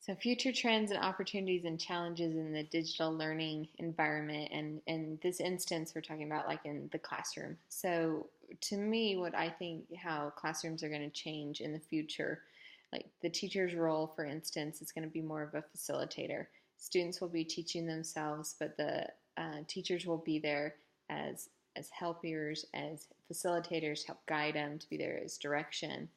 So future trends and opportunities and challenges in the digital learning environment, and in this instance we're talking about like in the classroom. So to me, what I think how classrooms are going to change in the future, like the teacher's role, for instance, is going to be more of a facilitator. Students will be teaching themselves, but the teachers will be there as helpers, as facilitators, help guide them, to be there as direction.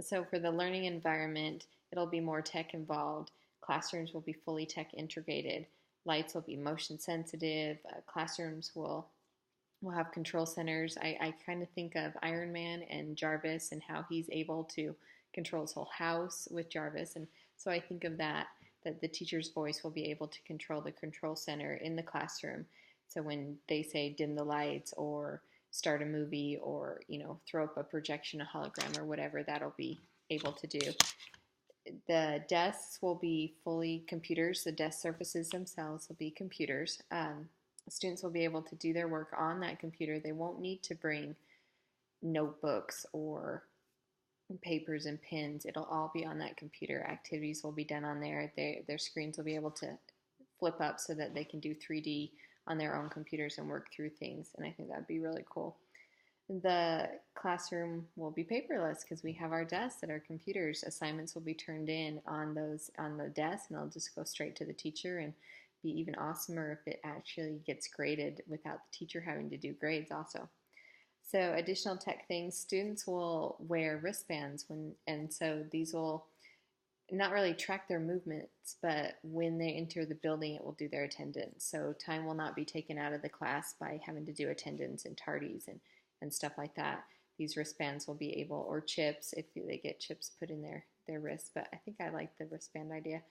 So for the learning environment, it'll be more tech involved. Classrooms will be fully tech integrated. Lights will be motion sensitive. Classrooms will have control centers. I kind of think of Iron Man and Jarvis and how he's able to control his whole house with Jarvis. And so I think of that the teacher's voice will be able to control the control center in the classroom. So when they say dim the lights or start a movie or throw up a projection, a hologram, or whatever, that'll be able to do. The desks will be fully computers. The desk surfaces themselves will be computers. Students will be able to do their work on that computer. They won't need to bring notebooks or papers and pens. It'll all be on that computer. Activities will be done on there. Their screens will be able to flip up so that they can do 3D on their own computers and work through things. And I think that'd be really cool. The classroom will be paperless because we have our desks that are computers. Assignments will be turned in on the desk, and they'll just go straight to the teacher, and be even awesomer if it actually gets graded without the teacher having to do grades also. So additional tech things, students will wear wristbands and so these will not really track their movements, but when they enter the building, it will do their attendance. So time will not be taken out of the class by having to do attendance and tardies and stuff like that. These wristbands will be able, or chips, if they get chips put in their wrists, but I think I like the wristband idea.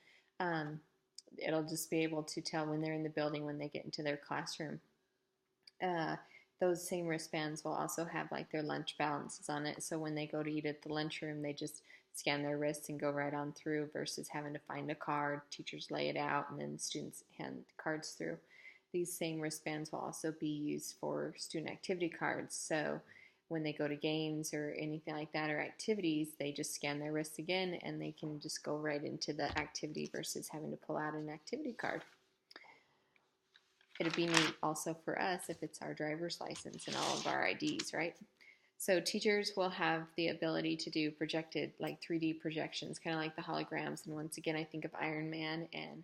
It'll just be able to tell when they're in the building, when they get into their classroom. Uh, those same wristbands will also have like their lunch balances on it. So when they go to eat at the lunchroom, they just scan their wrists and go right on through versus having to find a card. Teachers lay it out and then students hand cards through. These same wristbands will also be used for student activity cards. So when they go to games or anything like that or activities, they just scan their wrists again and they can just go right into the activity versus having to pull out an activity card. It'd be neat also for us if it's our driver's license and all of our IDs, right? So teachers will have the ability to do projected, like 3D projections, kind of like the holograms. And once again, I think of Iron Man and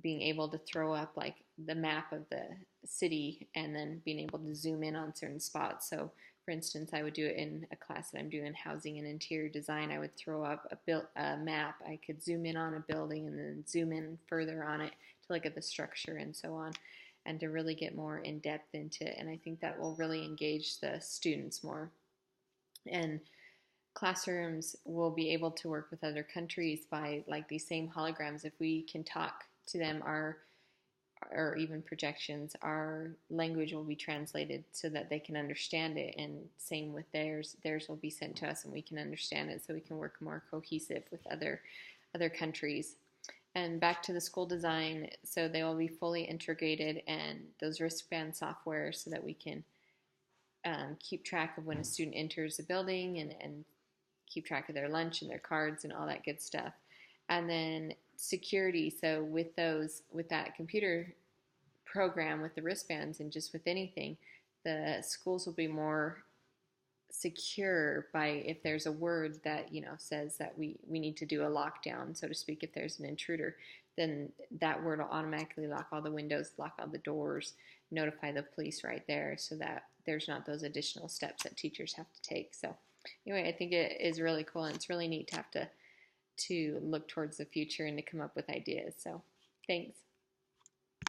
being able to throw up like the map of the city and then being able to zoom in on certain spots. So for instance, I would do it in a class that I'm doing housing and interior design. I would throw up a map. I could zoom in on a building and then zoom in further on it to look at the structure and so on, and to really get more in depth into it. And I think that will really engage the students more. And classrooms will be able to work with other countries by like these same holograms. If we can talk to them, or even projections, our language will be translated so that they can understand it, and same with theirs will be sent to us and we can understand it, so we can work more cohesive with other countries. And back to the school design, so they will be fully integrated, and those wristband software so that we can keep track of when a student enters the building and keep track of their lunch and their cards and all that good stuff. And then security, so with that computer program with the wristbands and just with anything, the schools will be more secure by if there's a word that says that we need to do a lockdown, so to speak. If there's an intruder, then that word will automatically lock all the windows, lock all the doors, notify the police right there, so that there's not those additional steps that teachers have to take. So anyway, I think it is really cool, and it's really neat to have to look towards the future and to come up with ideas. So thanks.